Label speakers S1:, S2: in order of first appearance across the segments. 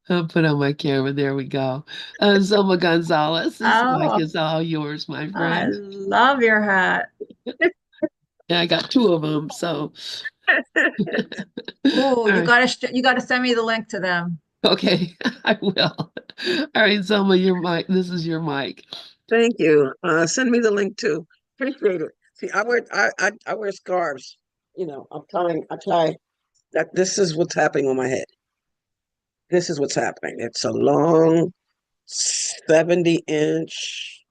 S1: I'll put on my camera. There we go. Zulma Gonzalez, this mic
S2: Oh,
S1: is all yours, my
S2: I
S1: friend.
S2: love your hat.
S1: Yeah, I got two of them. So, all
S2: Oh,
S1: right.
S2: you gotta send me the link to them.
S1: Okay, I will. All right, Zulma, your mic. This is your mic.
S3: Thank you. Send me the link too. Appreciate it. See, I wear scarves. I try that this is what's happening on my head. This is what's happening. It's a long 70-inch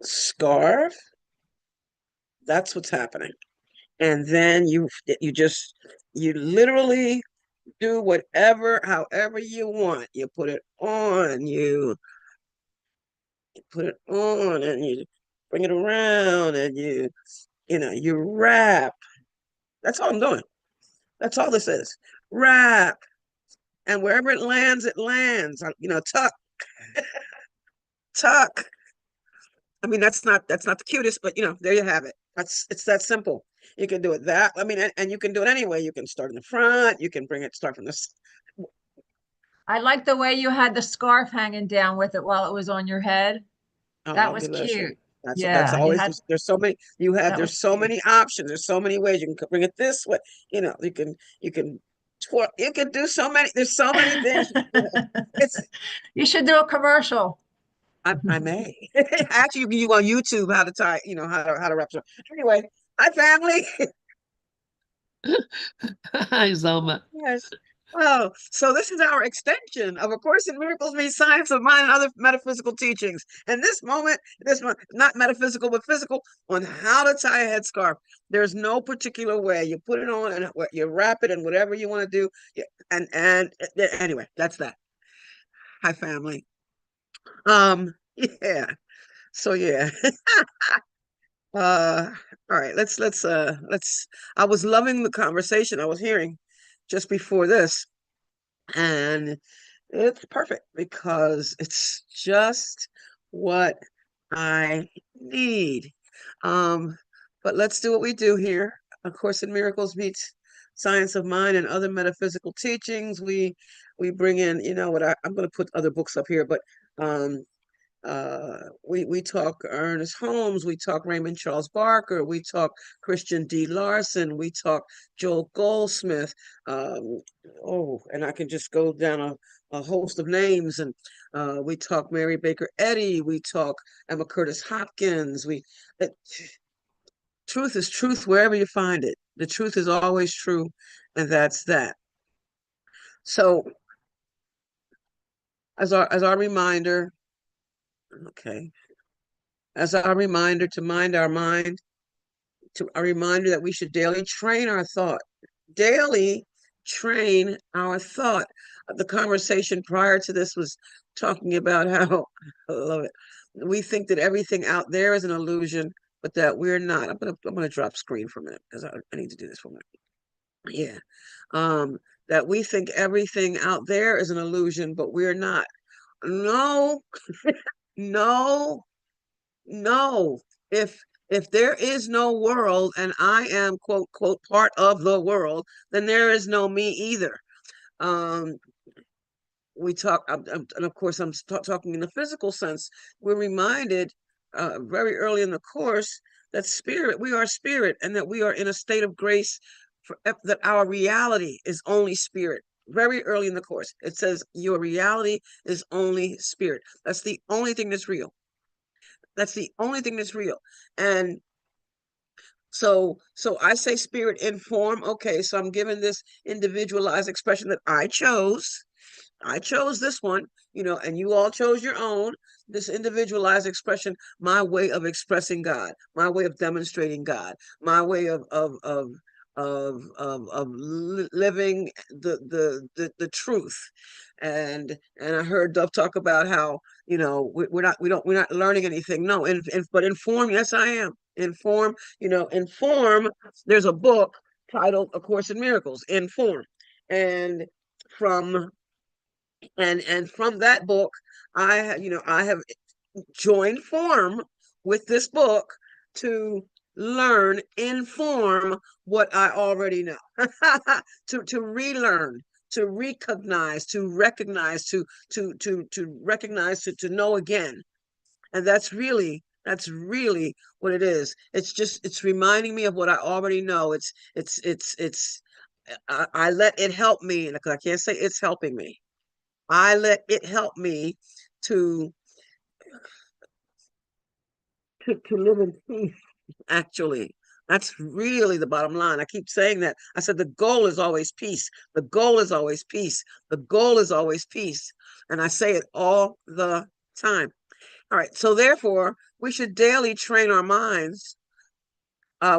S3: scarf. That's what's happening. And then you literally do whatever, however you want. You put it on, you put it on and you bring it around and you wrap. That's all I'm doing. That's all this is. Wrap. And wherever it lands, it lands. Tuck, tuck. I mean, that's not the cutest, but there you have it. It's that simple. You can do it that. I mean, and you can do it anyway. You can start in the front. You can start from this.
S2: I like the way you had the scarf hanging down with it while it was on your head. That
S3: Oh,
S2: was
S3: delicious.
S2: cute.
S3: That's
S2: Yeah, you
S3: always
S2: had
S3: there's so many
S2: that was
S3: there's so
S2: cute.
S3: many options. There's so many ways you can bring it this way. You can twirl. You can do so many. There's so many things. It's
S2: You should do a commercial.
S3: I may actually you on YouTube how to tie. How to wrap. Anyway, hi family.
S1: Hi, Zulma.
S3: Yes. Oh, so this is our extension of A Course in Miracles meets Science of Mind and Other Metaphysical Teachings. And this one, not metaphysical, but physical, on how to tie a headscarf. There's no particular way. You put it on and you wrap it and whatever you want to do. Yeah, and anyway, that's that. Hi, family. Yeah. So yeah. Uh, all right. Let's. I was loving the conversation I was hearing just before this. And it's perfect because it's just what I need. Um, but let's do what we do here. A Course in Miracles meets Science of Mind and other metaphysical teachings. We bring in, what I'm going to put other books up here, but um, we talk Ernest Holmes, we talk Raymond Charles Barker, we talk Christian D. Larson, we talk Joel Goldsmith. Um, and I can just go down a host of names, and we talk Mary Baker Eddy, we talk Emma Curtis Hopkins. Uh, Truth is truth wherever you find it. The truth is always true, and that's that. So, as our reminder, okay, as our reminder to mind our mind, to a reminder that we should daily train our thought. Daily train our thought. The conversation prior to this was talking about how I love it. We think that everything out there is an illusion, but that we're not. I'm gonna drop screen for a minute because I need to do this for a minute. Yeah. Um, that we think everything out there is an illusion, but we're not. No, no, no. If there is no world and I am quote quote part of the world, then there is no me either. Um, we talk, and of course, I'm talking in the physical sense. We're reminded very early in the course that we are spirit, and that we are in a state of grace, that our reality is only spirit. Very early in the course, it says your reality is only spirit. That's the only thing that's real. That's the only thing that's real. And so I say spirit in form. Okay, so I'm giving this individualized expression that I chose. I chose this one, and you all chose your own, this individualized expression, my way of expressing God, my way of demonstrating God, my way of living the truth. And I heard Dove talk about how, we're not learning anything. No, but inform, yes, I am. Inform, inform, there's a book titled A Course in Miracles, Inform. And from and from that book, I have joined form with this book to learn, inform what I already know, to relearn, to recognize, to recognize, to recognize, to know again. And that's really what it is. It's reminding me of what I already know. I let it help me, because I can't say it's helping me. I let it help me to to live in peace, actually. That's really the bottom line. I keep saying that. I said the goal is always peace. The goal is always peace. The goal is always peace. And I say it all the time. All right. So therefore, we should daily train our minds.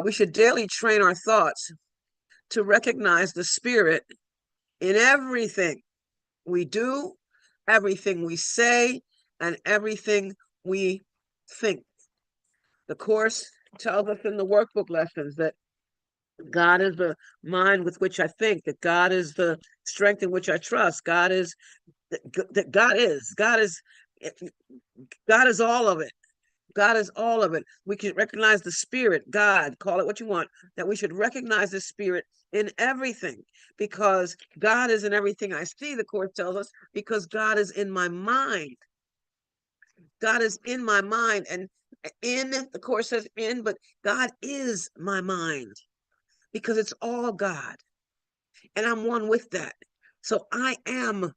S3: We should daily train our thoughts to recognize the spirit in everything we do, everything we say, and everything we think. The Course tells us in the workbook lessons that God is the mind with which I think, that God is the strength in which I trust. God is that God is all of it. God is all of it. We can recognize the spirit, God, call it what you want, that we should recognize the spirit in everything, because God is in everything I see, the Course tells us, because God is in my mind. God is in my mind. And in, the Course says in, but God is my mind, because it's all God. And I'm one with that. So I am,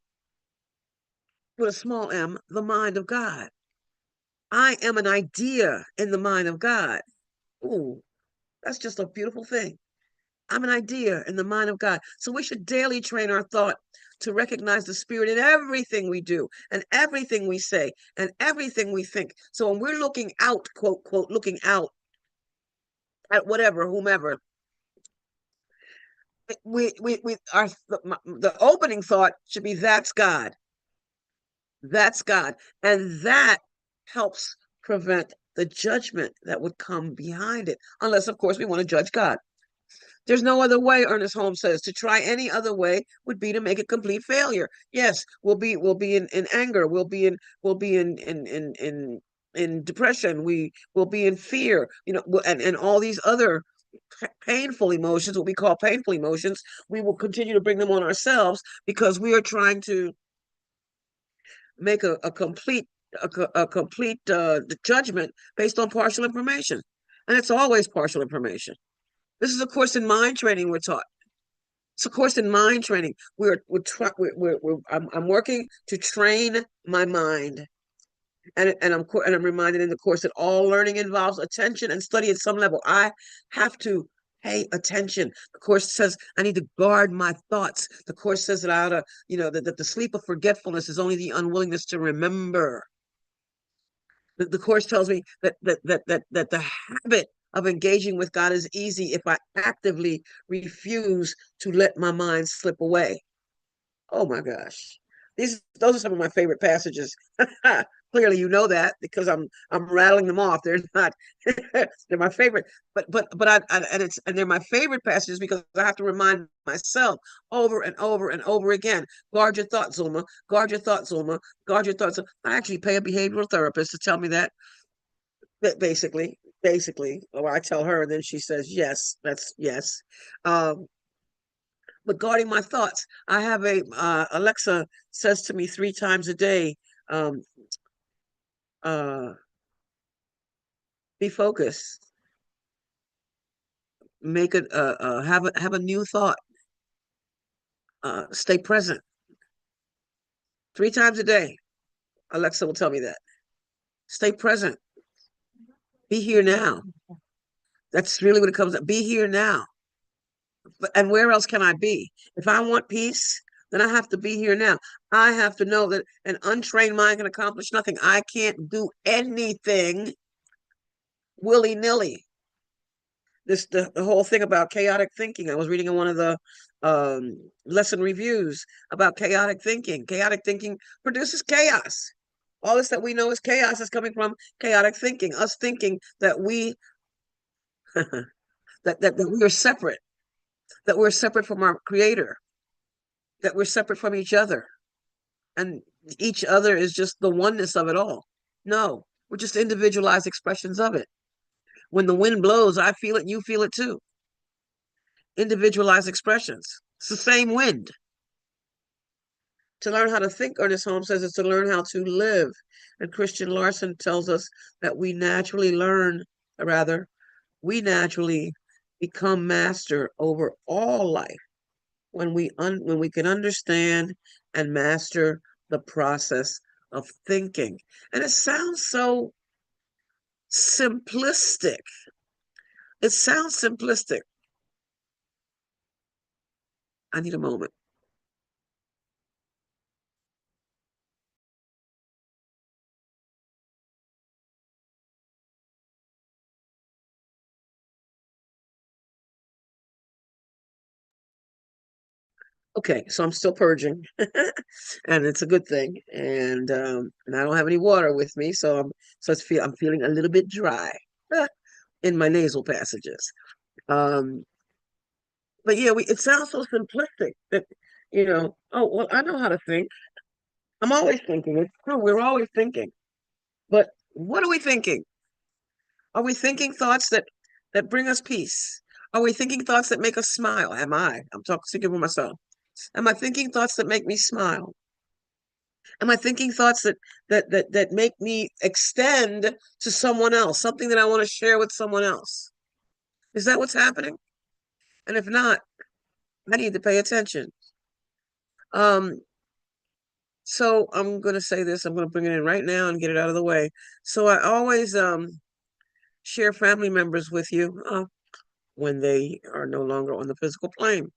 S3: with a small m, the mind of God. I am an idea in the mind of God. Ooh, that's just a beautiful thing. I'm an idea in the mind of God. So we should daily train our thought to recognize the spirit in everything we do and everything we say and everything we think. So when we're looking out, quote, quote, looking out at whatever, whomever, the opening thought should be, that's God. That's God. And that helps prevent the judgment that would come behind it. Unless, of course, we want to judge God. There's no other way, Ernest Holmes says. To try any other way would be to make a complete failure. Yes, we'll be in anger. We'll be in depression. We will be in fear. And all these other painful emotions, what we call painful emotions. We will continue to bring them on ourselves because we are trying to make a complete judgment based on partial information, and it's always partial information. This is a course in mind training we're taught. It's a course in mind training. I'm working to train my mind, and I'm reminded in the course that all learning involves attention and study at some level. I have to pay attention. The course says I need to guard my thoughts. The course says that I ought to, that the sleep of forgetfulness is only the unwillingness to remember. The course tells me that the habit of engaging with God is easy if I actively refuse to let my mind slip away. Oh my gosh. Those are some of my favorite passages. Clearly you know that because I'm rattling them off. They're not they're my favorite, and they're my favorite passages because I have to remind myself over and over and over again. Guard your thoughts, Zulma. Guard your thoughts, Zulma. Guard your thoughts. I actually pay a behavioral therapist to tell me that. Basically, or I tell her, and then she says, yes, that's yes. But guarding my thoughts, I have Alexa says to me 3 times a day, um, uh, be focused, make it, have a new thought, stay present. 3 times a day, Alexa will tell me that. Stay present. Be here now. That's really what it comes to. Be here now. And where else can I be? If I want peace, then I have to be here now. I have to know that an untrained mind can accomplish nothing. I can't do anything willy-nilly. The whole thing about chaotic thinking. I was reading in one of the lesson reviews about chaotic thinking. Chaotic thinking produces chaos. All this that we know is chaos is coming from chaotic thinking. Us thinking that we that we are separate, that we're separate from our creator, that we're separate from each other. And each other is just the oneness of it all. No, we're just individualized expressions of it. When the wind blows, I feel it, you feel it too. Individualized expressions. It's the same wind. To learn how to think, Ernest Holmes says, is to learn how to live. And Christian Larson tells us that we naturally learn, or rather, we naturally become master over all life when we can understand and master the process of thinking. And it sounds so simplistic. It sounds simplistic. I need a moment. Okay, so I'm still purging, and it's a good thing. And I don't have any water with me, I'm feeling a little bit dry in my nasal passages. Um, but yeah, it sounds so simplistic that oh well, I know how to think. I'm always thinking. It's true. We're always thinking. But what are we thinking? Are we thinking thoughts that bring us peace? Are we thinking thoughts that make us smile? Am I? I'm talking speaking for myself. Am I thinking thoughts that make me smile? Am I thinking thoughts that make me extend to someone else, something that I want to share with someone else? Is that what's happening? And if not, I need to pay attention. Um, so I'm gonna say this, I'm gonna bring it in right now and get it out of the way. So I always share family members with you when they are no longer on the physical plane.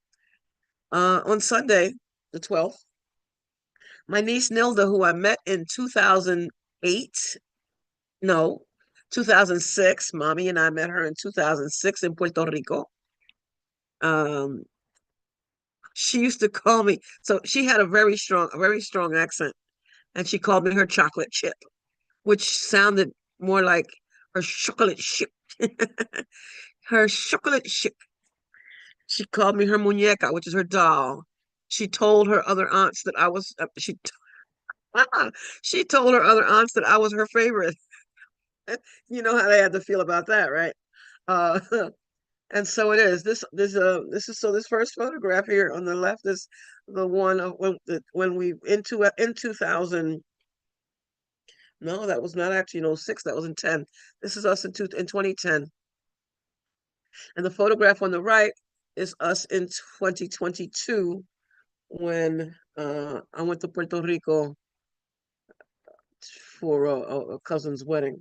S3: On Sunday, the 12th, my niece Nilda, who I met in 2008, no, 2006. Mommy and I met her in 2006 in Puerto Rico. Um, she used to call me, so she had a very strong accent, and she called me her chocolate chip, which sounded more like her chocolate chip. Her chocolate chip. She called me her muñeca, which is her doll. She told her other aunts that I was, she told her other aunts that I was her favorite. You know how they had to feel about that, right? Uh, and so it is. This first photograph here on the left is the one of when we in 2000. No, that was not actually in 06, that was in 10. This is us in 2010. And the photograph on the right is us in 2022 when I went to Puerto Rico for a cousin's wedding.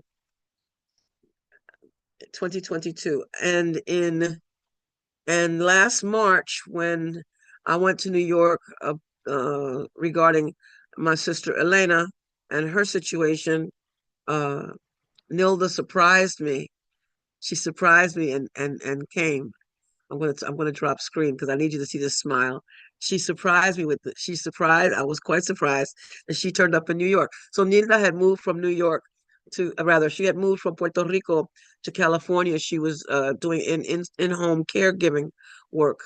S3: 2022. And last March when I went to New York regarding my sister Elena and her situation, uh, Nilda surprised me. She surprised me and came. I'm gonna drop screen because I need you to see this smile. She surprised. I was quite surprised that she turned up in New York. So Nilda had moved from New York to rather she had moved from Puerto Rico to California. She was doing in-home caregiving work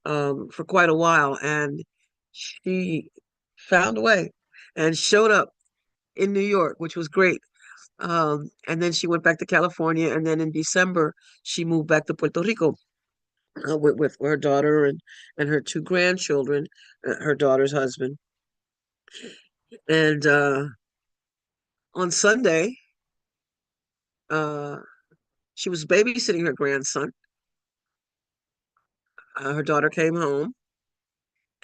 S3: for quite a while, and she found a way and showed up in New York, which was great. And then she went back to California, and then in December she moved back to Puerto Rico with her daughter and her two grandchildren, her daughter's husband. And on Sunday, uh, she was babysitting her grandson. Her daughter came home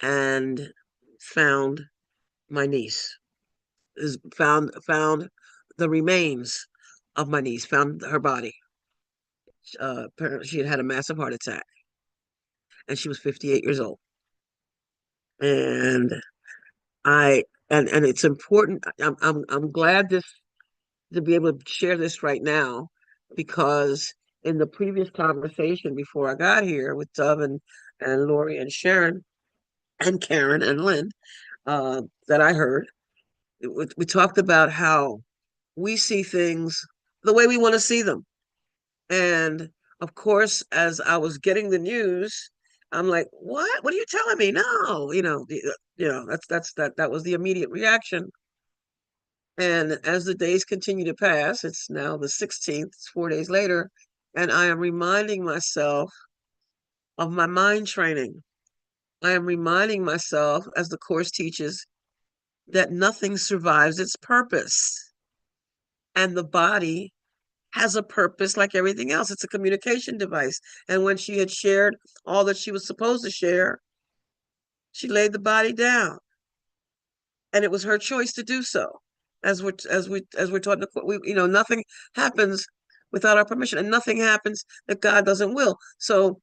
S3: and found my niece. Found the remains of my niece. Found her body. Apparently, she had had a massive heart attack, and she was 58 years old. And I and it's important. I'm glad to be able to share this right now because in the previous conversation before I got here with Dove and Lori and Sharon and Karen and Lynn that I heard, we talked about how we see things the way we want to see them. And of course, as I was getting the news, I'm like, what? What are you telling me? No, that was the immediate reaction. And as the days continue to pass, it's now the 16th, it's 4 days later, and I am reminding myself of my mind training. I am reminding myself, as the course teaches, that nothing survives its purpose. And the body has a purpose like everything else. It's a communication device. And when she had shared all that she was supposed to share, she laid the body down. And it was her choice to do so. As we're taught, nothing happens without our permission, and nothing happens that God doesn't will. So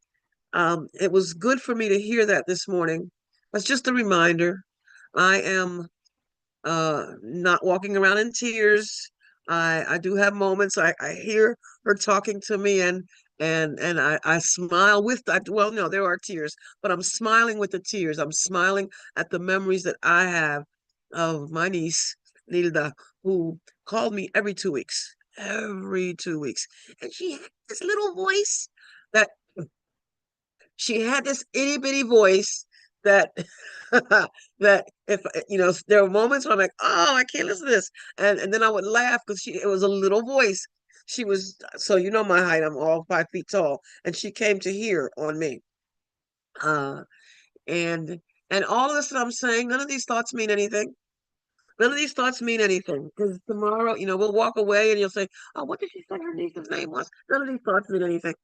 S3: it was good for me to hear that this morning. It's just a reminder. I am not walking around in tears. I do have moments. I hear her talking to me, and I smile with that. Well, no, there are tears, but I'm smiling with the tears. I'm smiling at the memories that I have of my niece Nilda, who called me every 2 weeks, and she had this little voice that she had this itty bitty voice that that if there were moments where I'm like, oh, I can't listen to this, and then I would laugh because it was a little voice. She was, so my height, I'm all 5 feet tall, and she came to hear on me. Uh and all of this that I'm saying, none of these thoughts mean anything. None of these thoughts mean anything, because tomorrow, we'll walk away and you'll say, oh, what did she say her niece's name was? None of these thoughts mean anything.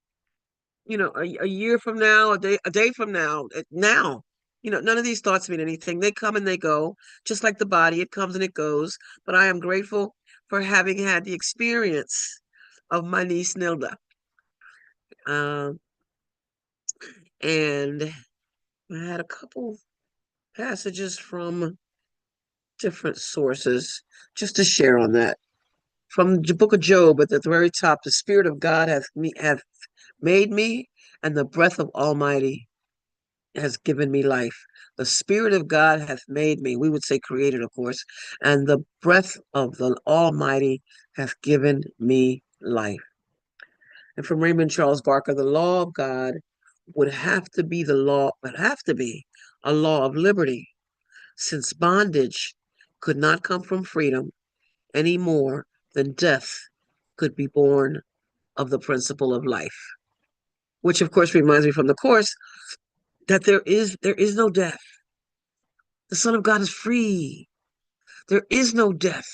S3: A year from now, a day from now, now, none of these thoughts mean anything. They come and they go, just like the body, it comes and it goes. But I am grateful for having had the experience of my niece Nilda. Um, and I had a couple passages from different sources just to share on that. From the book of Job, at the very top, the Spirit of God hath made me, and the breath of Almighty has given me life. The Spirit of God hath made me. We would say created, of course. And the breath of the Almighty hath given me life. And from Raymond Charles Barker, the law of God would have to be a law of liberty, since bondage could not come from freedom any more than death could be born of the principle of life. Which, of course, reminds me from the Course that there is no death. The Son of God is free. There is no death.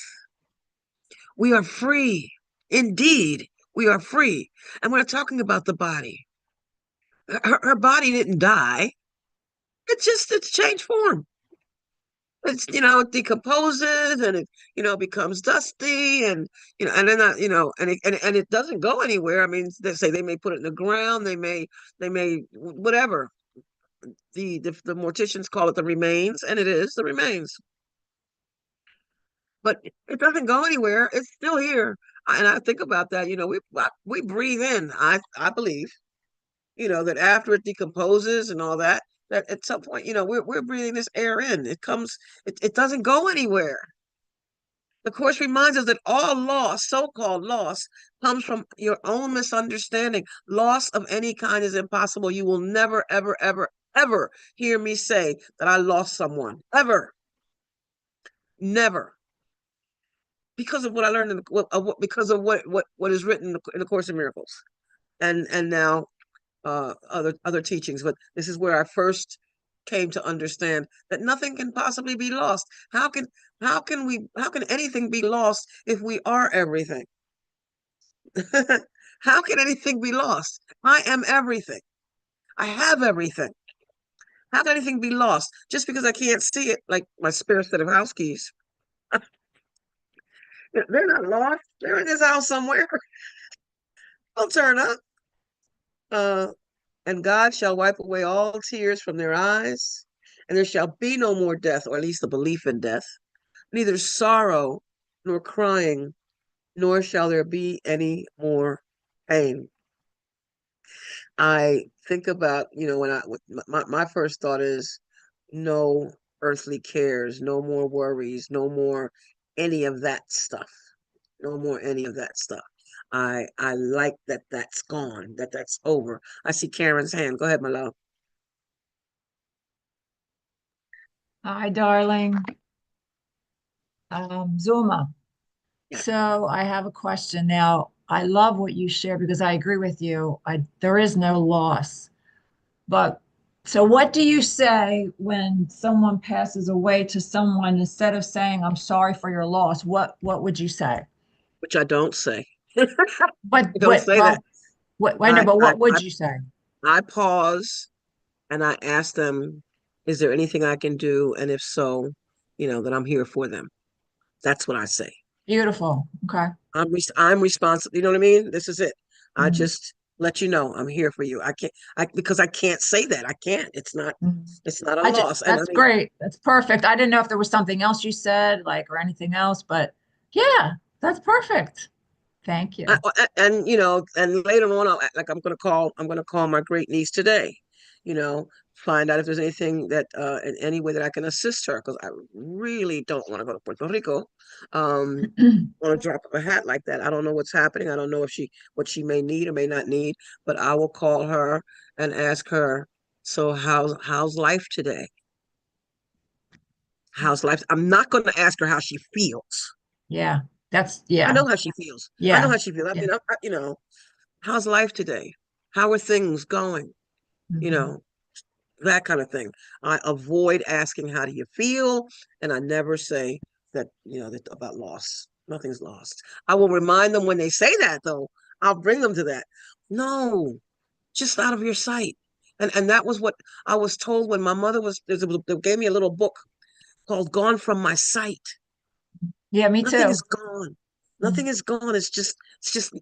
S3: We are free. Indeed, we are free. And we're talking about the body. Her body didn't die. It's changed form. It decomposes, and it becomes dusty, and and then and it doesn't go anywhere. I mean, they say they may put it in the ground, they may whatever. The morticians call it the remains, and it is the remains. But it doesn't go anywhere. It's still here. And I think about that. We breathe in. I believe, that after it decomposes and all that, that at some point, we're breathing this air in. It doesn't go anywhere. The Course reminds us that all loss, so-called loss, comes from your own misunderstanding. Loss of any kind is impossible. You will never, ever, ever, ever hear me say that I lost someone. Ever. Never. Because of what I learned because of what is written in the Course in Miracles, and now other teachings. But this is where I first came to understand that nothing can possibly be lost. How can anything be lost if we are everything? How can anything be lost? I am everything. I have everything. How can anything be lost just because I can't see it, like my spare set of house keys? They're not lost. They're in this house somewhere. They'll turn up. Uh, and God shall wipe away all tears from their eyes, and there shall be no more death, or at least the belief in death, neither sorrow nor crying, nor shall there be any more pain. I think about, when my first thought is no earthly cares, no more worries, no more any of that stuff. No more any of that stuff. I like that that's gone, that's over. I see Karen's hand. Go ahead, my love.
S2: Hi, darling. Zulma.
S3: Yeah.
S2: So I have a question now. I love what you share because I agree with you. There is no loss, but So what do you say when someone passes away to someone instead of saying, I'm sorry for your loss? What would you say?
S3: which I don't say.
S2: But
S3: I don't say that.
S2: I know,
S3: I,
S2: but
S3: I,
S2: what would
S3: I,
S2: you say?
S3: I pause and I ask them, is there anything I can do? And if so, that I'm here for them. That's what I say.
S2: Beautiful. Okay.
S3: I'm responsible. You know what I mean? This is it. I
S2: Mhm.
S3: just let you know I'm here for you. Because I can't say that. I can't.
S2: Mhm.
S3: It's not a loss. And I
S2: That's
S3: mean,
S2: great. That's perfect. I didn't know if there was something else you said, like, or anything else, but yeah, that's perfect. Thank you.
S3: and later on, I'm gonna call my great niece today, you know, find out if there's anything that, in any way that I can assist her, because I really don't want to go to Puerto Rico. Want to drop a hat like that. I don't know what's happening. I don't know what she may need or may not need, but I will call her and ask her, so how's life today? How's life? I'm not going to ask her how she feels.
S2: Yeah,
S3: I
S2: yeah,
S3: know how she feels. I know
S2: yeah,
S3: how she feels. I
S2: yeah.
S3: mean, how's life today? How are things going? You
S2: Mhm.
S3: know, that kind of thing. I avoid asking how do you feel, and I never say that about loss. Nothing's lost. I will remind them when they say that, though. I'll bring them to that. No, just out of your sight. And that was what I was told when my mother they gave me a little book called Gone from My Sight.
S2: Yeah, me
S3: Nothing
S2: too.
S3: is gone.
S2: Mhm.
S3: Nothing is gone. It's just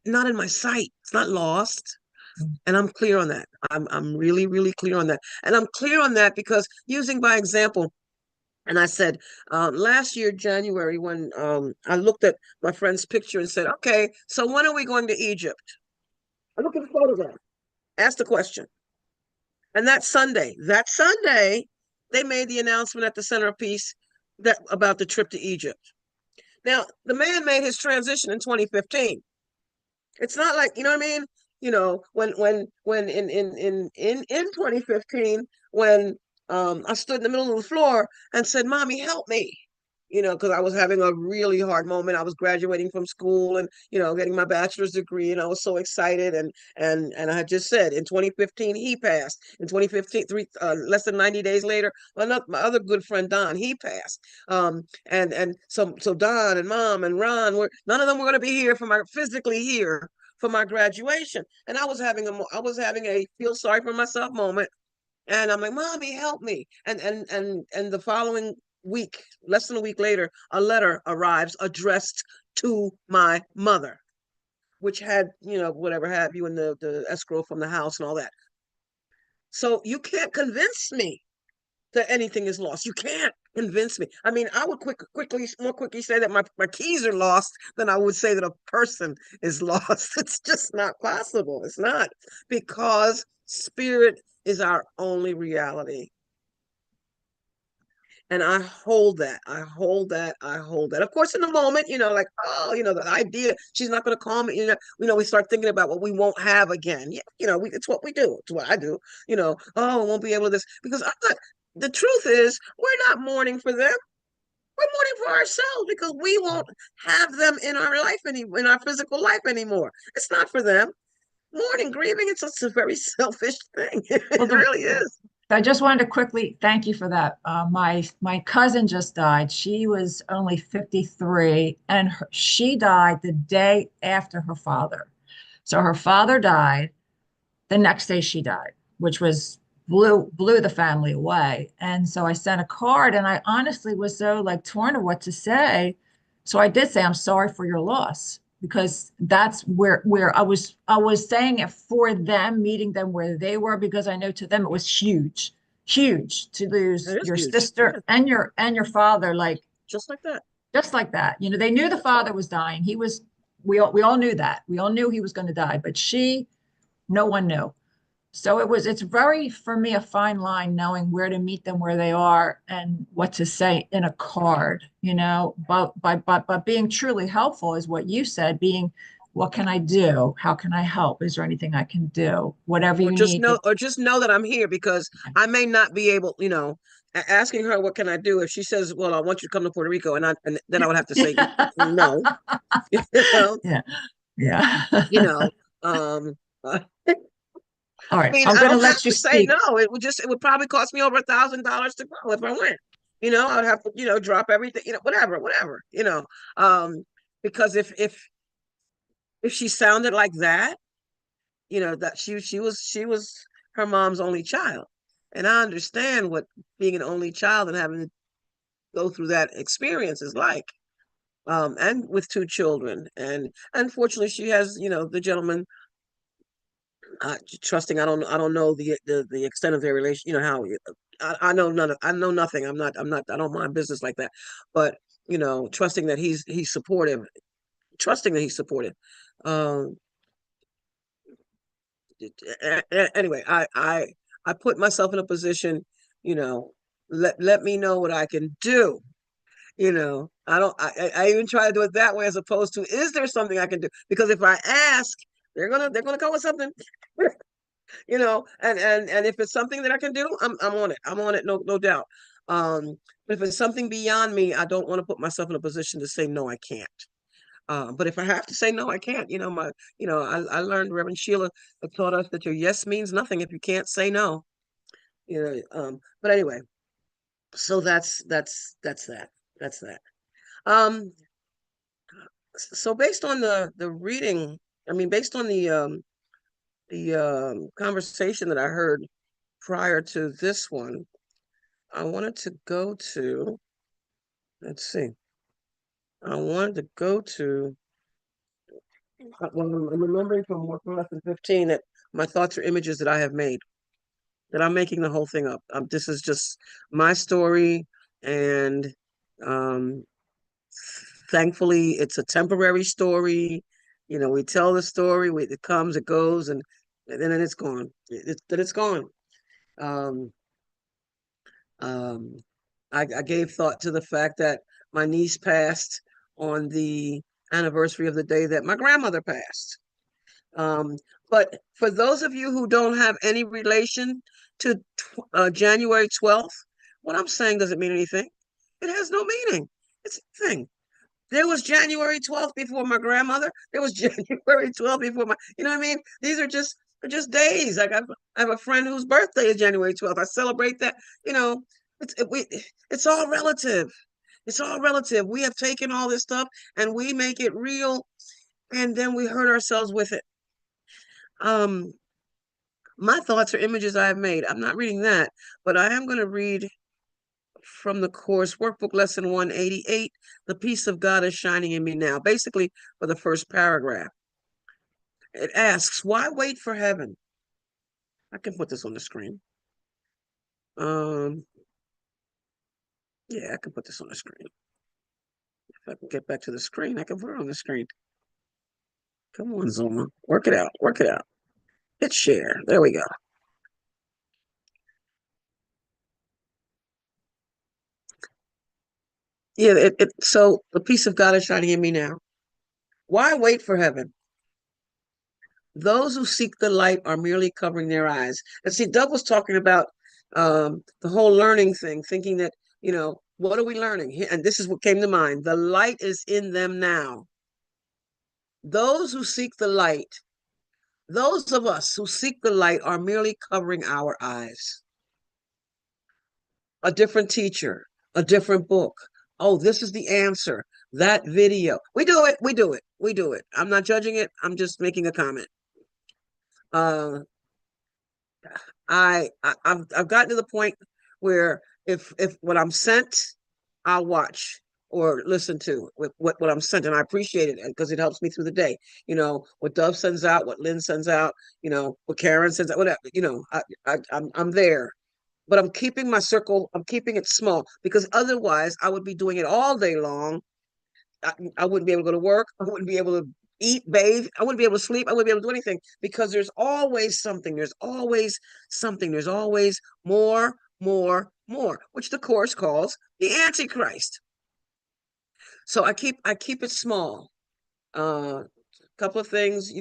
S3: not in my sight. It's not lost.
S2: Mhm.
S3: And I'm clear on that. I'm really, really clear on that. And I'm clear on that because using by example, and I said, last year, January, when I looked at my friend's picture and said, okay, so when are we going to Egypt? I looked at the photograph, asked the question. And that Sunday, they made the announcement at the centerpiece that about the trip to Egypt. Now, the man made his transition in 2015. It's not like, you know what I mean? When in 2015, when I stood in the middle of the floor and said, "Mommy, help me." Because I was having a really hard moment. I was graduating from school and, getting my bachelor's degree, and I was so excited. And I had just said in 2015 he passed. In 2015, less than 90 days later, my other good friend Don, he passed. And so Don and Mom and Ron were none of them were going to be here physically here for my graduation. And I was having a feel sorry for myself moment. And I'm like, Mommy, help me. And the following week, less than a week later, a letter arrives addressed to my mother, which had, whatever have you, in the escrow from the house and all that. So you can't convince me that anything is lost. You can't convince me. I mean, I would more quickly say that my keys are lost than I would say that a person is lost. It's just not possible. It's not, because spirit is our only reality. And I hold that. I hold that. I hold that. Of course, in the moment, like, oh, the idea she's not going to call me. We start thinking about what we won't have again. Yeah, it's what we do. It's what I do. Oh, I won't be able to this because I'm not. The truth is, we're not mourning for them. We're mourning for ourselves because we won't have them in our life in our physical life anymore. It's not for them. Mourning, grieving, it's a very selfish thing.
S2: Well,
S3: It really is.
S2: I just wanted to quickly thank you for that. My cousin just died. She was only 53, and she died the day after her father. So her father died the next day she died, which was blew the family away. And so I sent a card, and I honestly was so like torn of what to say. So I did say, I'm sorry for your loss, because that's where I was saying it for them, meeting them where they were, because I know to them it was huge, huge to lose
S3: It is
S2: your
S3: huge.
S2: sister
S3: Yeah,
S2: and your father, like
S3: just like that.
S2: just like that. They knew the
S3: That's right.
S2: father was dying. We all knew that. We all knew he was going to die, but no one knew. So it's very, for me, a fine line knowing where to meet them where they are and what to say in a card, but being truly helpful is what you said, being, what can I do? How can I help? Is there anything I can do? Whatever
S3: or
S2: you
S3: just
S2: need.
S3: know or just know that I'm here, because I may not be able, asking her what can I do, if she says, well, I want you to come to Puerto Rico, and then I would have to say
S2: Yeah.
S3: no. you know
S2: Yeah. Yeah.
S3: you know um uh,
S2: All
S3: I
S2: right,
S3: mean,
S2: I'm
S3: I
S2: going to
S3: don't have
S2: let you
S3: to say
S2: speak.
S3: no. It would probably cost me over $1,000 to go if I went. I'd have to, drop everything, whatever, um, because if she sounded like that, that she was her mom's only child, and I understand what being an only child and having to go through that experience is like. And with two children, and unfortunately, she has, the gentleman trusting. I don't know the extent of their relation. How I know nothing. I don't mind business like that. But trusting that he's supportive, trusting that he's supportive. Um, anyway, I put myself in a position. You know, let me know what I can do. I don't. I even try to do it that way as opposed to, is there something I can do? Because if I ask, they're gonna come with something. And if it's something that I can do, I'm on it. I'm on it, no doubt. But if it's something beyond me, I don't want to put myself in a position to say no, I can't. But if I have to say no, I can't. I learned, Reverend Sheila taught us that your yes means nothing if you can't say no. But anyway, so that's that. That's that. Um, so based on the reading, I mean, based on the conversation that I heard prior to this one, I wanted to go to, let's see, I wanted to go to, well, I'm remembering from lesson 15 that my thoughts are images that I have made, that I'm making the whole thing up. This is just my story, and um, thankfully, it's a temporary story. We tell the story, it comes, it goes, and then it's gone. Then it's gone. Um, Um, I gave thought to the fact that my niece passed on the anniversary of the day that my grandmother passed. Um, but for those of you who don't have any relation to January 12th, what I'm saying doesn't mean anything. It has no meaning. It's a thing. There was January 12th before my grandmother. There was January 12th before you know what I mean? These are just days. Like I have a friend whose birthday is January 12th. I celebrate that. You know, it's all relative. It's all relative. We have taken all this stuff and we make it real, and then we hurt ourselves with it. Um, my thoughts are images I have made. I'm not reading that, but I am going to read from the course workbook lesson 188. The peace of God is shining in me now. Basically, for the first paragraph, it asks, why wait for heaven? I can put this on the screen. Um, yeah, I can put this on the screen. If I can get back to the screen, I can put it on the screen. Come on, Zulma. Work it out. Work it out. Hit share. There we go. Yeah, so the peace of God is shining in me now. Why wait for heaven? Those who seek the light are merely covering their eyes. And see, Doug was talking about the whole learning thing, thinking that, what are we learning? And this is what came to mind. The light is in them now. Those who seek the light, those of us who seek the light are merely covering our eyes. A different teacher, a different book. Oh, this is the answer. That video. We do it. We do it. We do it. I'm not judging it. I'm just making a comment. Uh, I've gotten to the point where if what I'm sent, I'll watch or listen to what I'm sent, and I appreciate it because it helps me through the day. What Dove sends out, what Lynn sends out, what Karen sends out, whatever. I'm there, but I'm keeping my circle. I'm keeping it small because otherwise I would be doing it all day long. I wouldn't be able to go to work. I wouldn't be able to eat, bathe. I wouldn't be able to sleep. I wouldn't be able to do anything because there's always something. There's always something. There's always more, more, more, which the course calls the Antichrist. So I keep it small. A couple of things,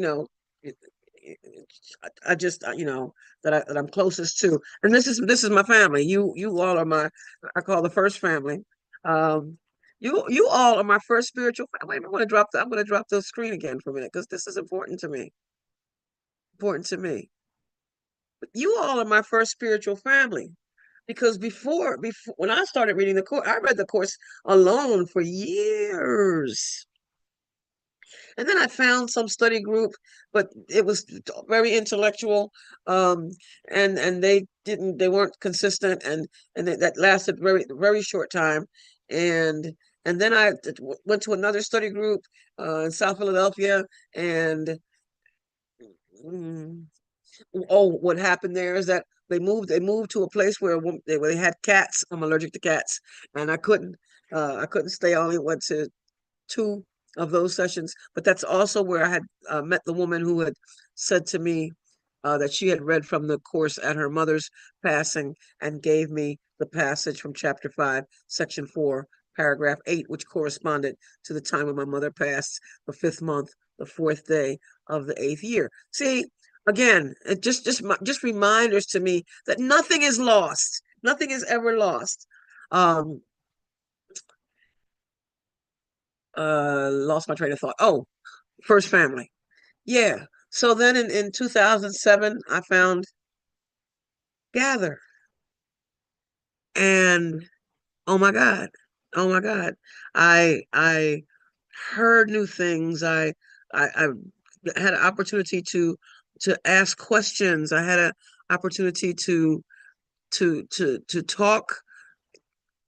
S3: I just that I'm closest to, and this is my family. You all are I call the first family. Um, you all are my first spiritual family. I'm going to drop the screen again for a minute because this is important to me. Important to me. You all are my first spiritual family. Because before when I started reading the course, I read the course alone for years. And then I found some study group, but it was very intellectual, um, and they weren't consistent, and that lasted very short time, and then I went to another study group in South Philadelphia, and mm, oh, what happened there is that they moved to a place where they had cats. I'm allergic to cats, and I couldn't stay. I only went to two of those sessions, but that's also where I had met the woman who had said to me that she had read from the course at her mother's passing and gave me the passage from chapter 5, section 4, paragraph 8, which corresponded to the time when my mother passed, the 5th month, the 4th day of the 8th year. See, again, it just reminders to me that nothing is lost. Nothing is ever lost. Um, Lost my train of thought. Oh, first family. Yeah. So then in 2007, I found Gather. And oh my God. Oh my God. I heard new things. I had an opportunity to ask questions. I had an opportunity to talk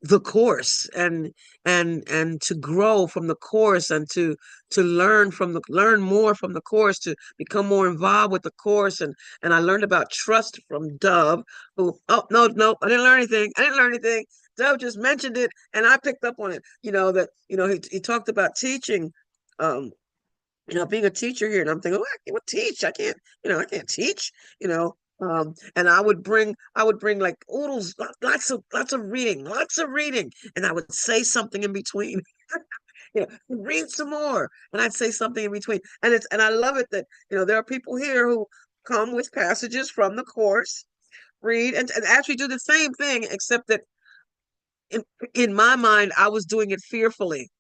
S3: the course and to grow from the course and to learn more from the course, to become more involved with the course, and I learned about trust from Dove, who, oh, no, I didn't learn anything. Dove just mentioned it and I picked up on it, that he talked about teaching, um being a teacher here, and I'm thinking, oh, I can't teach. I can't teach, and I would bring like oodles, lots of reading, and I would say something in between. Read some more, and I'd say something in between, and I love it that there are people here who come with passages from the course, read, and actually do the same thing, except that in in my mind, I was doing it fearfully.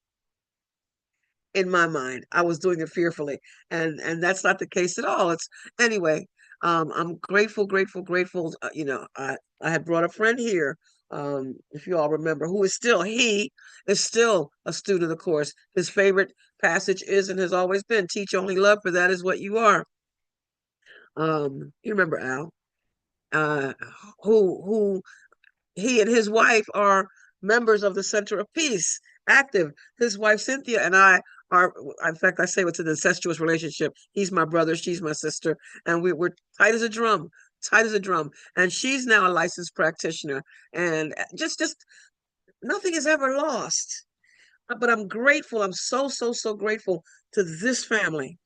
S3: In my mind, I was doing it fearfully, and that's not the case at all. It's anyway. I'm grateful, grateful, grateful. I had brought a friend here, if you all remember, he is still a student of the course. His favorite passage is and has always been, "Teach only love, for that is what you are." You remember Al, uh, who he and his wife are members of the Center of Peace, active. His wife, Cynthia, and I are, in fact, I say it's an incestuous relationship. He's my brother, she's my sister, and we're tight as a drum, tight as a drum. And she's now a licensed practitioner. And just nothing is ever lost. But I'm grateful. I'm so, so, so grateful to this family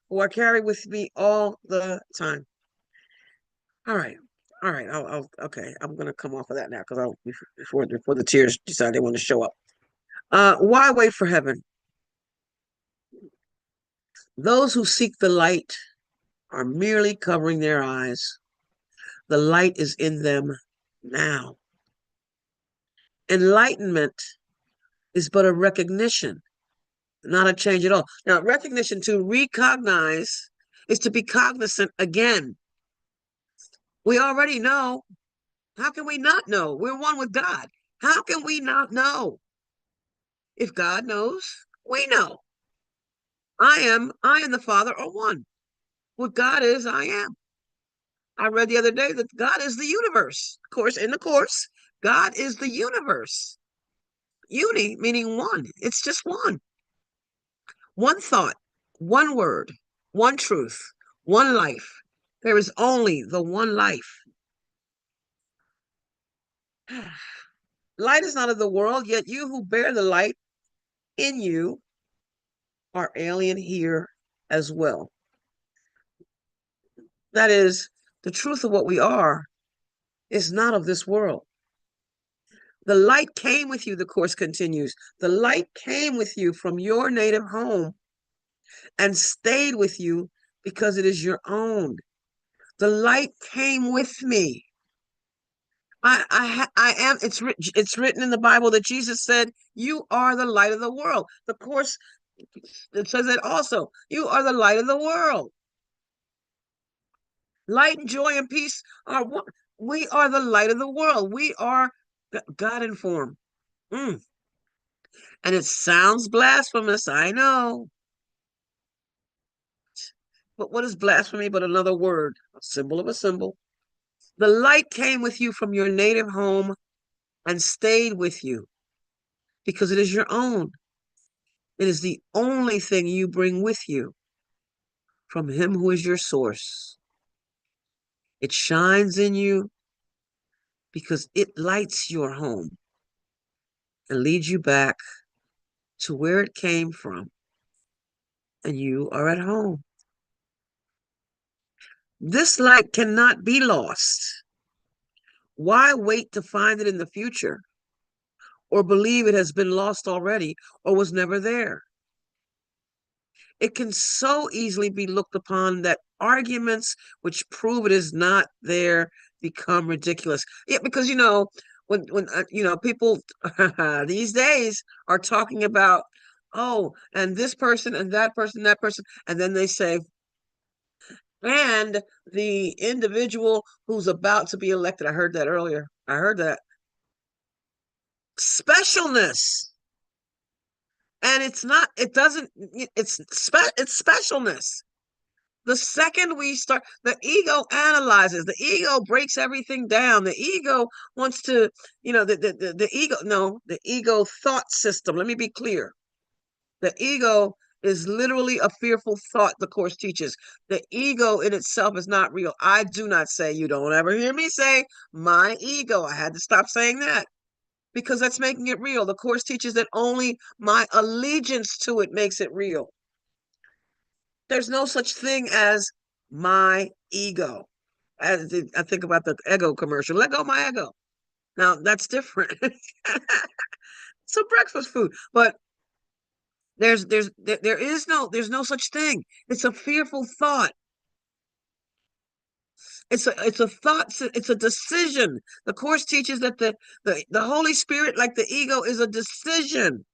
S3: who I carry with me all the time. All right. All right. Okay. I'm gonna come off of that now because before the tears decide they want to show up. Why wait for heaven? Those who seek the light are merely covering their eyes. The light is in them now. Enlightenment is but a recognition, not a change at all. Now, recognition, to recognize, is to be cognizant again. We already know. How can we not know? We're one with God. How can we not know? If God knows, we know. I and the Father are one. What God is, I am. I read the other day that God is the universe. Of course, in the course, God is the universe. Uni meaning one. It's just one. One thought, one word, one truth, one life. There is only the one life. Light is not of the world, yet you who bear the light in you are alien here as well. That is, the truth of what we are is not of this world. The light came with you, the course continues. The light came with you from your native home and stayed with you because it is your own. The light came with me. I am. It's written in the Bible that Jesus said, "You are the light of the world." The course, it says that also. You are the light of the world. Light and joy and peace are one. We are the light of the world. We are God in form. Mm. And it sounds blasphemous, I know. But what is blasphemy but another word, a symbol of a symbol? The light came with you from your native home and stayed with you because it is your own. It is the only thing you bring with you from Him who is your source. It shines in you because it lights your home and leads you back to where it came from, and you are at home. This light cannot be lost. Why wait to find it in the future or believe it has been lost already or was never there? It can so easily be looked upon that arguments which prove it is not there become ridiculous. Yeah, because when people these days are talking about, oh, and this person and that person, and then they say, and the individual who's about to be elected. I heard that earlier. I heard that specialness. And it's not, it doesn't, it's specialness. The second we start, the ego analyzes, the ego breaks everything down. The ego wants to, the ego, no, the ego thought system. Let me be clear. The ego is literally a fearful thought, the Course teaches. The ego in itself is not real. I do not say, you don't ever hear me say, my ego. I had to stop saying that because that's making it real. The Course teaches that only my allegiance to it makes it real. There's no such thing as my ego. I think about the ego commercial. Let go of my ego. Now that's different. It's a breakfast food, but there's no such thing. It's a fearful thought. It's a thought. It's a decision. The Course teaches that the Holy Spirit, like the ego, is a decision.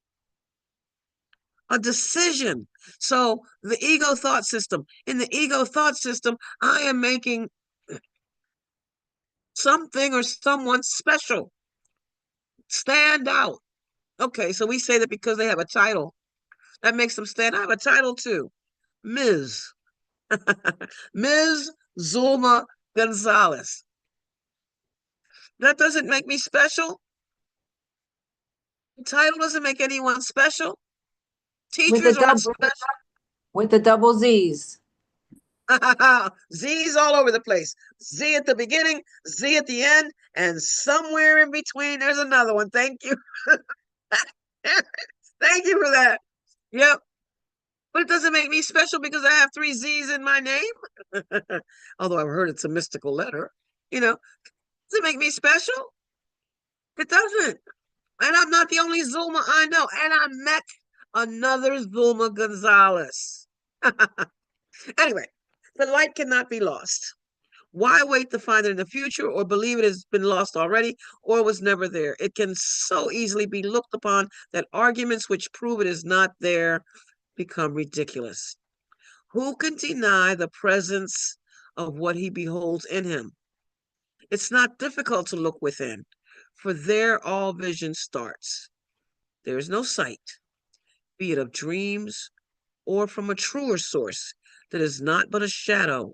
S3: A decision. So the ego thought system. In the ego thought system, I am making something or someone special stand out. Okay, so we say that because they have a title, that makes them stand. I have a title too, Ms. Ms. Zulma Gonzalez. That doesn't make me special. The title doesn't make anyone special.
S2: With the
S3: Teachers aren't
S2: double
S3: special.
S2: with the double Z's.
S3: Z's all over the place. Z at the beginning, Z at the end, and somewhere in between, there's another one. Thank you. Thank you for that. Yep. But it doesn't make me special because I have three Z's in my name. Although I've heard it's a mystical letter. Does it make me special? It doesn't. And I'm not the only Zulma I know. And I met another Zulma Gonzalez. Anyway, the light cannot be lost. Why wait to find it in the future or believe it has been lost already or was never there? It can so easily be looked upon that arguments which prove it is not there become ridiculous. Who can deny the presence of what he beholds in him? It's not difficult to look within, for there all vision starts. There is no sight, be it of dreams or from a truer source, that is not but a shadow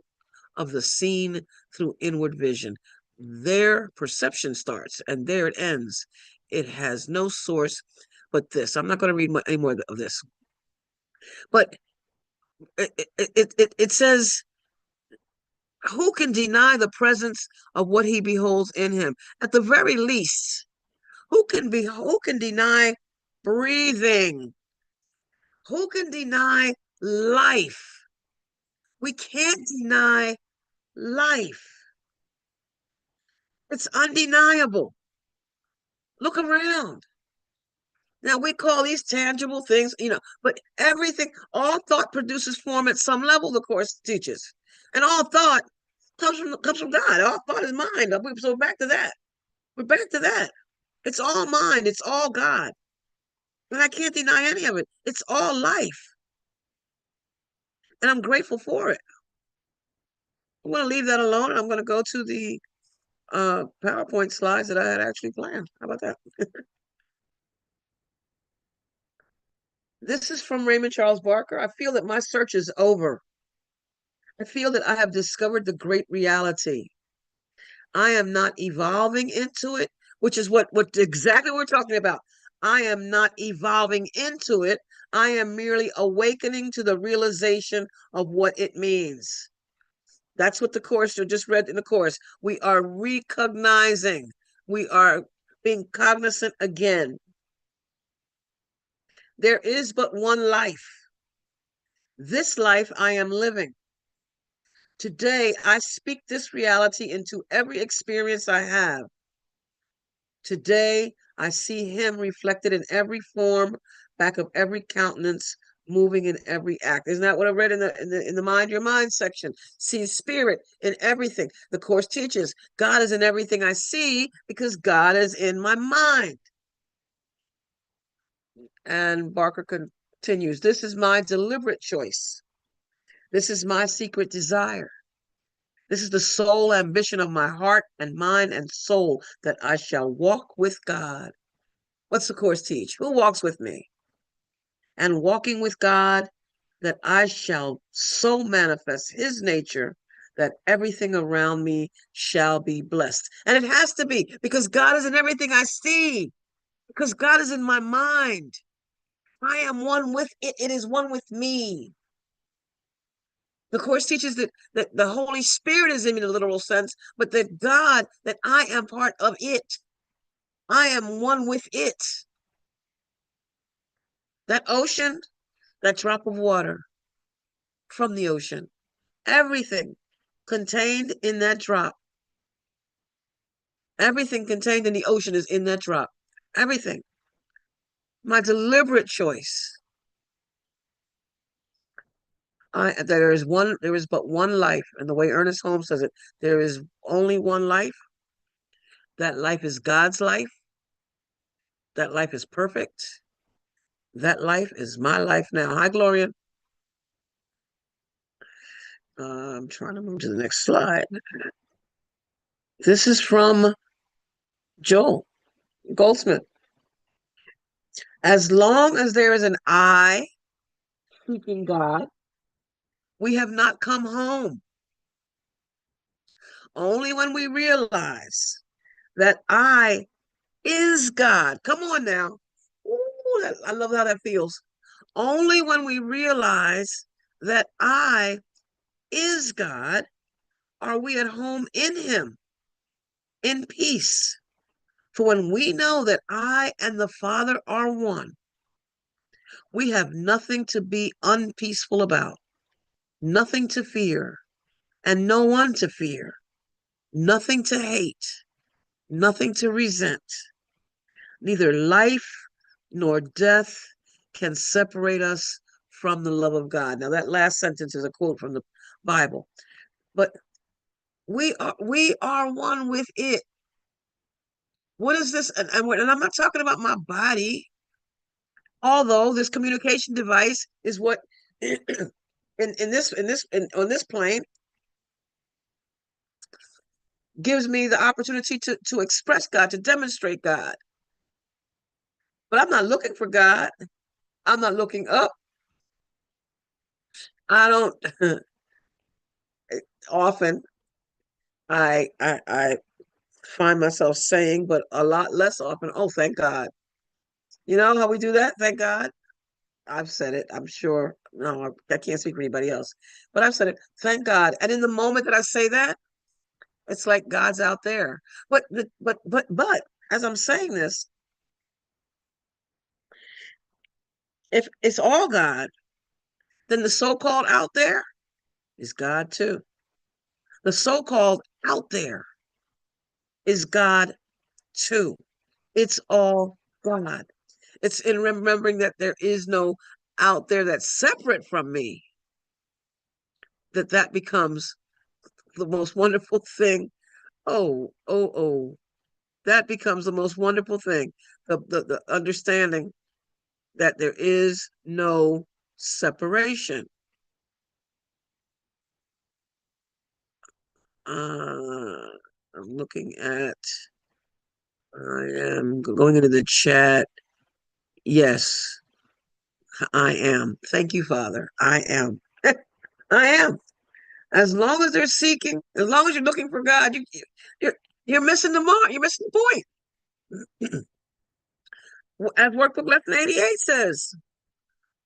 S3: of the seen through inward vision. There perception starts, and there it ends. It has no source but this. I'm not going to read any more of this, but it says, who can deny the presence of what he beholds in him? At the very least, who can deny breathing? Who can deny life? We can't deny life. It's undeniable. Look around. Now we call these tangible things, but everything, all thought produces form at some level, the Course teaches. And all thought comes from God. All thought is mind. So back to that. We're back to that. It's all mind. It's all God. And I can't deny any of it. It's all life. And I'm grateful for it. I'm going to leave that alone. I'm going to go to the PowerPoint slides that I had actually planned. How about that? This is from Raymond Charles Barker. I feel that my search is over. I feel that I have discovered the great reality. I am not evolving into it, which is what exactly we're talking about. I am not evolving into it. I am merely awakening to the realization of what it means. That's what the course you just read in the course. We are recognizing. We are being cognizant again. There is but one life. This life I am living. Today, I speak this reality into every experience I have. Today, I see him reflected in every form, back of every countenance, moving in every act. Isn't that what I read in the Mind Your Mind section? See spirit in everything. The course teaches God is in everything I see because God is in my mind. And Barker continues, this is my deliberate choice. This is my secret desire. This is the sole ambition of my heart and mind and soul, that I shall walk with God. What's the course teach? Who walks with me? And walking with God, that I shall so manifest his nature that everything around me shall be blessed. And it has to be, because God is in everything I see, because God is in my mind. I am one with it. It is one with me. The course teaches that the Holy Spirit is in me in a literal sense, but that God, that I am part of it. I am one with it. That ocean, that drop of water from the ocean, everything contained in that drop, everything contained in the ocean is in that drop. Everything. My deliberate choice. There is but one life. And the way Ernest Holmes says it, there is only one life. That life is God's life. That life is perfect. That life is my life now. Hi, Gloria. I'm trying to move to the next slide. This is from Joel Goldsmith. As long as there is an I seeking God, we have not come home. Only when we realize that I is God. Come on now. Ooh, I love how that feels. Only when we realize that I is God are we at home in him, in peace. For when we know that I and the Father are one, we have nothing to be unpeaceful about, nothing to fear, and no one to fear, nothing to hate, nothing to resent. Neither life nor death can separate us from the love of God. Now, that last sentence is a quote from the Bible, but we are one with it. What is this? And I'm not talking about my body, although this communication device is what on this plane gives me the opportunity to express God, to demonstrate God. But I'm not looking for God. I'm not looking up. I don't often I find myself saying, but a lot less often, oh, thank God. You know how we do that? Thank God. I've said it. I'm sure. No, I can't speak for anybody else, but I've said it. Thank God. And in the moment that I say that, it's like God's out there. But as I'm saying this, if it's all God, then the so-called out there is God too. The so-called out there is God too. It's all God. It's in remembering that there is no out there that's separate from me, that becomes the most wonderful thing. Oh, that becomes the most wonderful thing. The understanding that there is no separation. I'm looking at, I am going into the chat. Yes, I am. Thank you, Father. I am. I am. As long as they're seeking, as long as you're looking for God, you're you're missing the mark. You're missing the point. As Workbook Lesson 88 says,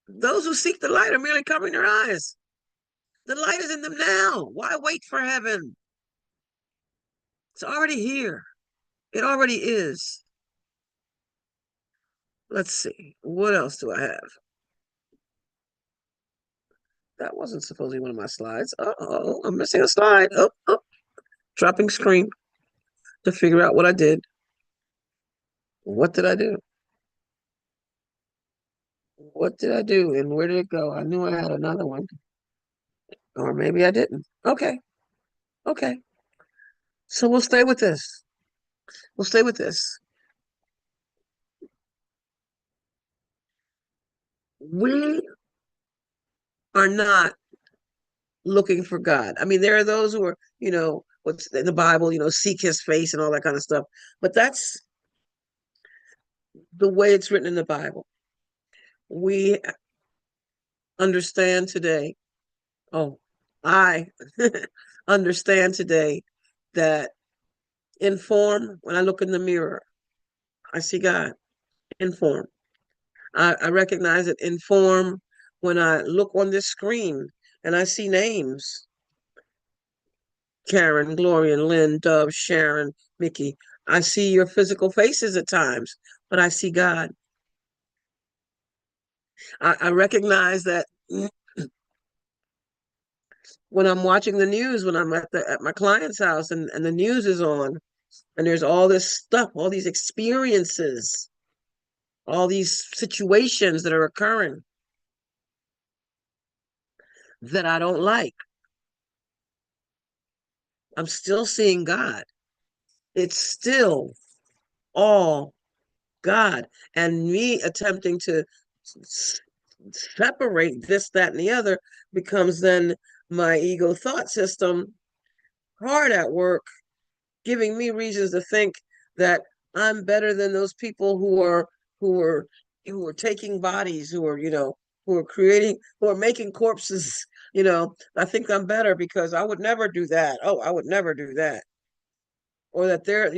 S3: those who seek the light are merely covering their eyes. The light is in them now. Why wait for heaven? It's already here. It already is. Let's see. What else do I have? That wasn't supposed to be one of my slides. Uh-oh, I'm missing a slide. Oh, oh, dropping screen to figure out what I did. What did I do? What did I do? And where did it go? I knew I had another one. Or maybe I didn't. Okay. Okay. So we'll stay with this. We'll stay with this. We are not looking for God. I mean, there are those who are, what's the Bible, seek his face and all that kind of stuff. But that's the way it's written in the Bible. We understand today. Oh, I understand today that in form, when I look in the mirror, I see God in form. I recognize it in form when I look on this screen and I see names. Karen, Gloria, Lynn, Dove, Sharon, Mickey. I see your physical faces at times, but I see God. I recognize that when I'm watching the news, when I'm at my client's house and the news is on, and there's all this stuff, all these experiences, all these situations that are occurring that I don't like. I'm still seeing God. It's still all God. And me attempting to separate this, that, and the other becomes then my ego thought system hard at work, giving me reasons to think that I'm better than those people who are who are taking bodies, who are creating, who are making corpses. I think I'm better because I would never do that. Oh, I would never do that. Or that they're,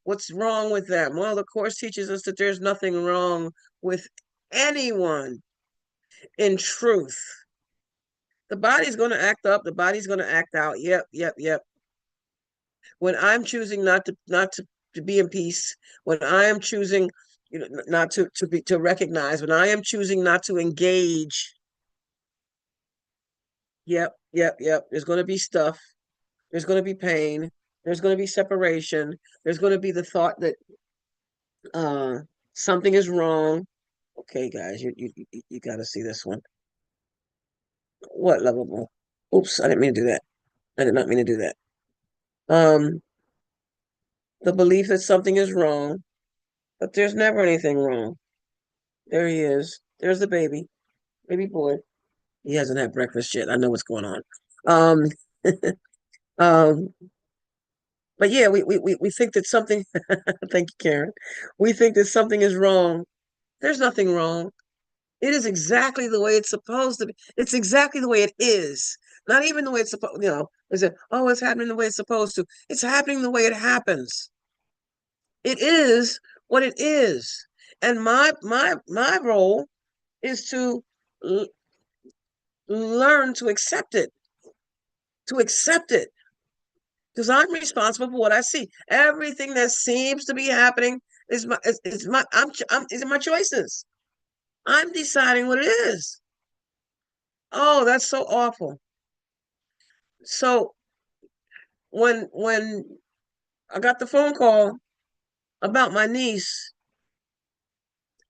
S3: what's wrong with them? Well, the course teaches us that there's nothing wrong with anyone in truth. The body's going to act up, the body's going to act out. Yep, yep, yep. When I'm choosing not to be in peace, when I am choosing, not to recognize, when I am choosing not to engage, yep, yep, yep. There's going to be stuff. There's going to be pain. There's going to be separation. There's going to be the thought that uh something is wrong. Okay, guys, you got to see this one. What lovable? Oops, I didn't mean to do that. I did not mean to do that. The belief that something is wrong, but there's never anything wrong. There he is. There's the baby boy. He hasn't had breakfast yet. I know what's going on. Um, um, but yeah, we think that something, thank you, Karen. We think that something is wrong. There's nothing wrong. It is exactly the way it's supposed to be. It's exactly the way it is. Not even the way it's supposed, is it, oh, it's happening the way it's supposed to. It's happening the way it happens. It is what it is. And my role is to learn to accept it, because I'm responsible for what I see. Everything that seems to be happening is my choices. I'm deciding what it is. Oh, that's so awful. So when I got the phone call about my niece,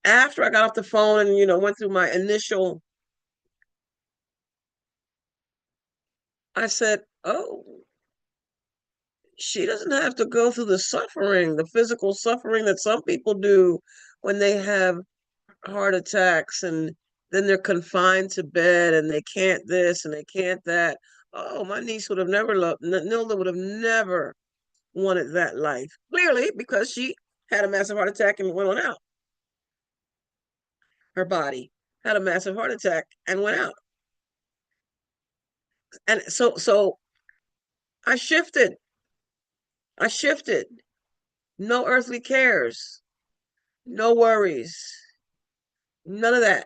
S3: after I got off the phone and went through my initial, I said, oh, she doesn't have to go through the suffering, the physical suffering that some people do when they have heart attacks and then they're confined to bed and they can't this and they can't that. Oh, my niece would have never loved, Nilda would have never wanted that life. Clearly, because she had a massive heart attack and went on out. Her body had a massive heart attack and went out. And so I shifted. I shifted. No earthly cares. No worries. None of that.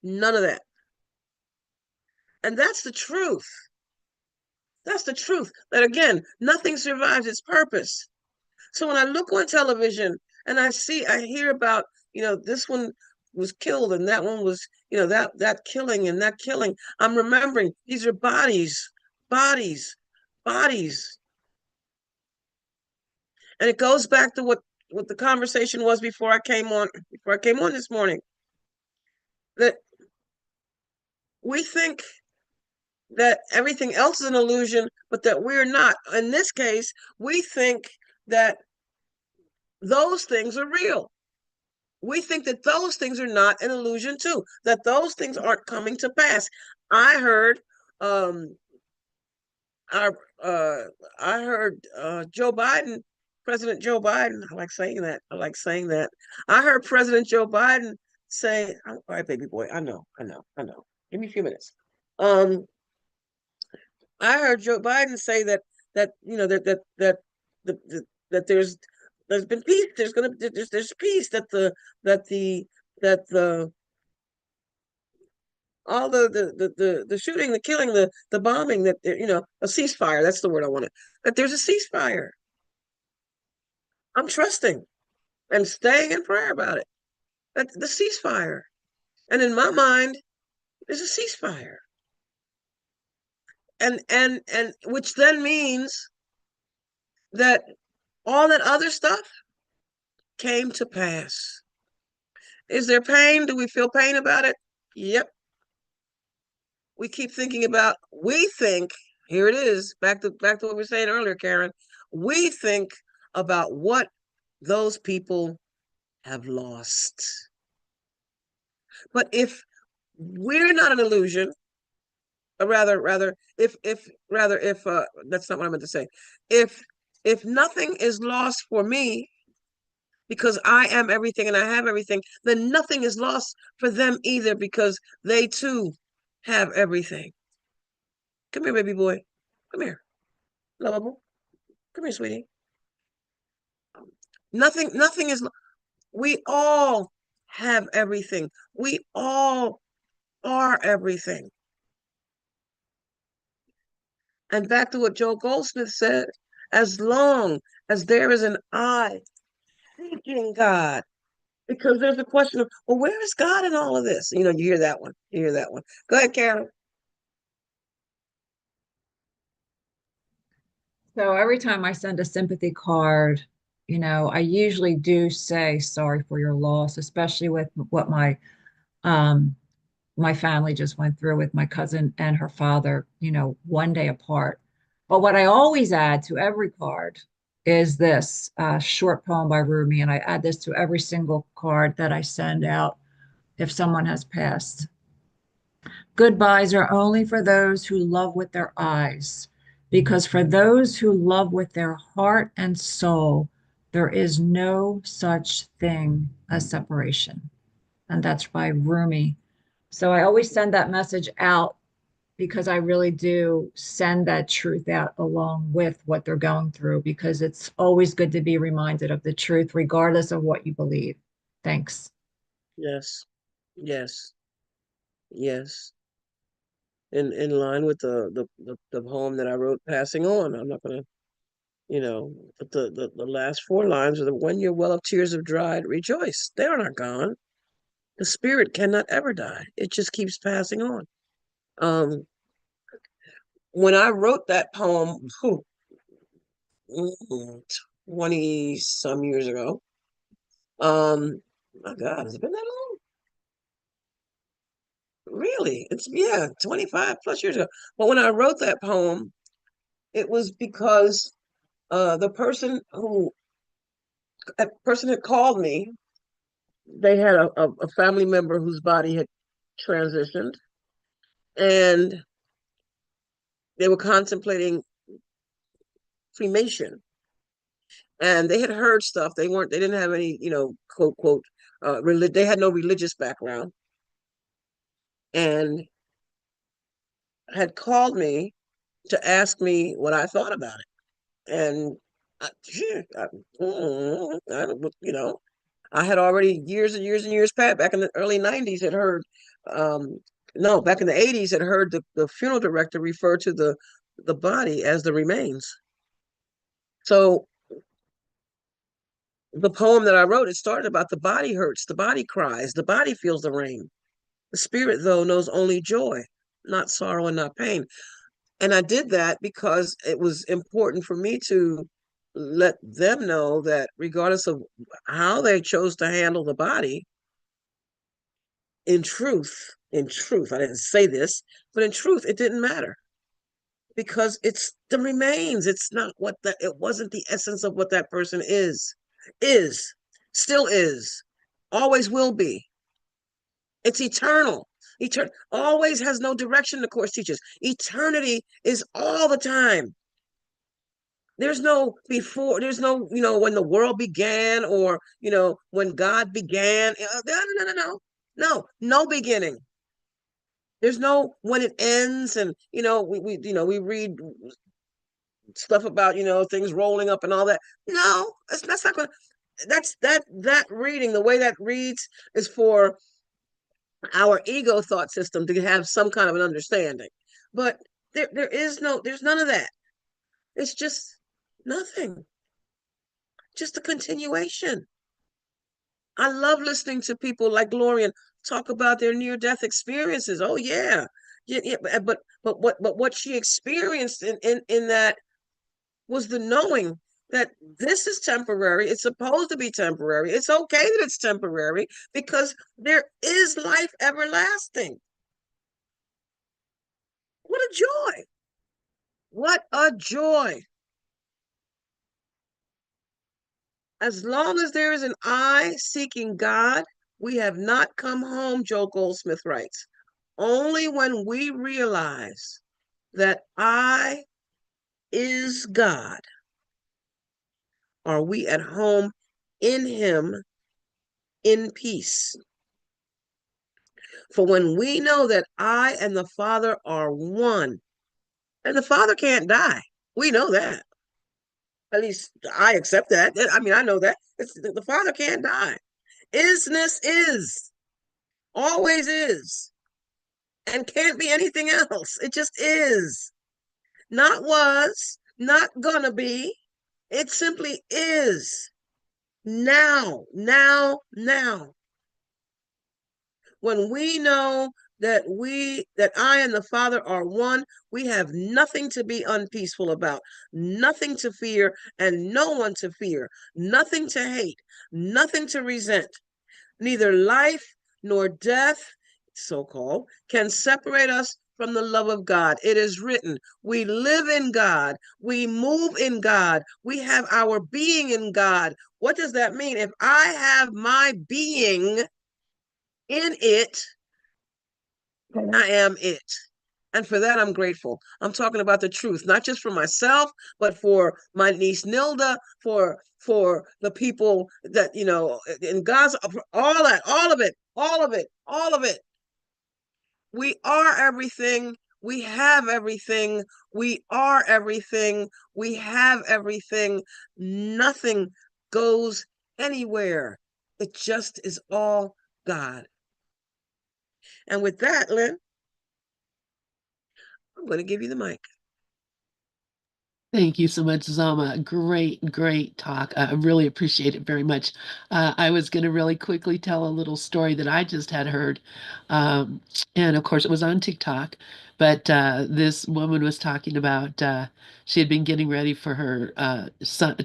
S3: None of that. And that's the truth. That's the truth. That again, nothing survives its purpose. So when I look on television and I hear about, this one was killed and that one was, that killing and that killing, I'm remembering these are bodies, bodies, bodies. And it goes back to what the conversation was before I came on this morning. That we think that everything else is an illusion, but that we're not. In this case, we think that those things are real. We think that those things are not an illusion too, that those things aren't coming to pass. I heard our I heard Joe Biden, President Joe Biden, I like saying that. I heard President Joe Biden say, all right, baby boy, I know. Give me a few minutes. I heard Joe Biden say that that there's been peace. There's peace that the all the shooting, the killing, the bombing, that a ceasefire. That's the word I wanted. That there's a ceasefire. I'm trusting and staying in prayer about it. That the ceasefire, and in my mind, there's a ceasefire, and which then means that all that other stuff came to pass. Is there pain? Do we feel pain about it? Yep. We keep thinking about, we think, here it is, back to what we were saying earlier, Karen. We think about what those people have lost. But if we're not an illusion, or rather, if that's not what I meant to say. If nothing is lost for me, because I am everything and I have everything, then nothing is lost for them either, because they too have everything. Come here, baby boy. Come here. Lovable. Come here, sweetie. Nothing is, we all have everything. We all are everything. And back to what Joel Goldsmith said, as long as there is an I seeking God, because there's a question of, well, where is God in all of this? You hear that one. Go ahead, Karen.
S2: So every time I send a sympathy card, I usually do say sorry for your loss, especially with what um my family just went through with my cousin and her father, one day apart. But what I always add to every card is this short poem by Rumi, and I add this to every single card that I send out if someone has passed. Goodbyes are only for those who love with their eyes, because for those who love with their heart and soul, there is no such thing as separation. And that's by Rumi. So I always send that message out because I really do send that truth out along with what they're going through, because it's always good to be reminded of the truth, regardless of what you believe. Thanks.
S3: Yes. Yes. Yes. In line with the poem that I wrote, Passing On. I'm not gonna, but the last four lines are, the when your well of tears have dried, rejoice. They are not gone. The spirit cannot ever die. It just keeps passing on. When I wrote that poem, 20 some years ago, my God, has it been that long? Really? It's, yeah, 25 plus years ago. But when I wrote that poem, it was because the person had called me. They had a family member whose body had transitioned, and they were contemplating cremation, and they had heard stuff. They didn't have any, quote, quote, they had no religious background, and had called me to ask me what I thought about it. And I, I, I had already years and years and years past, back in the early 90s, had heard, no, back in the 80s, had heard the funeral director refer to the body as the remains. So the poem that I wrote, it started about the body hurts, the body cries, the body feels the rain. The spirit, though, knows only joy, not sorrow and not pain. And I did that because it was important for me to let them know that regardless of how they chose to handle the body, in truth, I didn't say this, but in truth, it didn't matter because it's the remains. It's not it wasn't the essence of what that person is, still is, always will be. It's eternal. Always has no direction, the Course teaches. Eternity is all the time. There's no before, there's no, when the world began, or, when God began. No beginning. There's no when it ends. And, we read stuff about, things rolling up and all that. No, that's not going to, that reading, the way that reads is for our ego thought system to have some kind of an understanding. But there's none of that. It's just nothing, just a continuation. I love listening to people like Glorian talk about their near-death experiences. Oh yeah. Yeah, but what she experienced in that was the knowing that this is temporary. It's supposed to be temporary. It's okay that it's temporary because there is life everlasting. What a joy. What a joy. As long as there is an I seeking God, we have not come home, Joe Goldsmith writes. Only when we realize that I is God are we at home in Him in peace. For when we know that I and the Father are one, and the Father can't die, we know that. At least I accept that. I mean, I know that. The Father can't die. Isness is, always is, and can't be anything else. It just is. Not was, not gonna be. It simply is. Now, now, now. When we know that I and the Father are one, we have nothing to be unpeaceful about, nothing to fear, and no one to fear, nothing to hate, nothing to resent. Neither life nor death, so-called, can separate us from the love of God. It is written, we live in God, we move in God, we have our being in God. What does that mean? If I have my being in it, then I am it. And for that, I'm grateful. I'm talking about the truth, not just for myself, but for my niece Nilda, for the people that, in Gaza, all that, all of it, all of it, all of it. We are everything. We have everything. We are everything. We have everything. Nothing goes anywhere. It just is all God. And with that, Lynn, I'm going to give you the mic.
S1: Thank you so much, Zama. Great, great talk. I really appreciate it very much. I was going to really quickly tell a little story that I just had heard. Um, and of course, it was on TikTok. But this woman was talking about she had been getting ready for her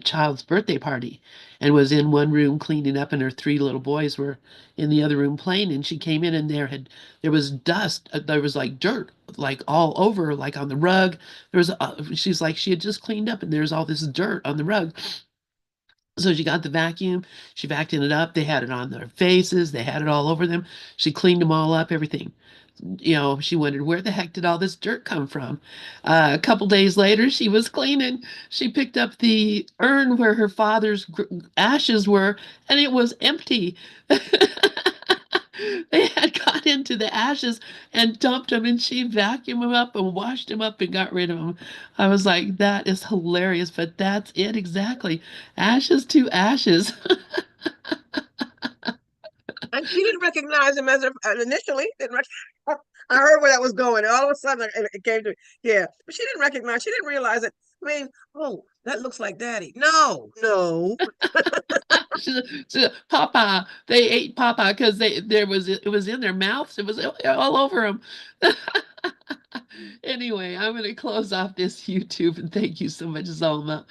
S1: child's birthday party and was in one room cleaning up, and her three little boys were in the other room playing. And she came in, and there was dust. There was like dirt, like all over, like on the rug. She's like, she had just cleaned up and there's all this dirt on the rug. So she got the vacuum, she vacuumed it up. They had it on their faces, they had it all over them. She cleaned them all up, everything. She wondered where the heck did all this dirt come from? A couple days later, she was cleaning. She picked up the urn where her father's ashes were, and it was empty. They had got into the ashes and dumped them, and she vacuumed them up and washed them up and got rid of them. I was like, that is hilarious, but that's it exactly. Ashes to ashes.
S3: And she didn't recognize him as initially. I heard where that was going. All of a sudden, it came to yeah, but she didn't recognize. She didn't realize it. I mean, oh, that looks like Daddy. No, no.
S1: Papa. They ate Papa because it was in their mouths. It was all over them. Anyway, I'm going to close off this YouTube and thank you so much, Zolma.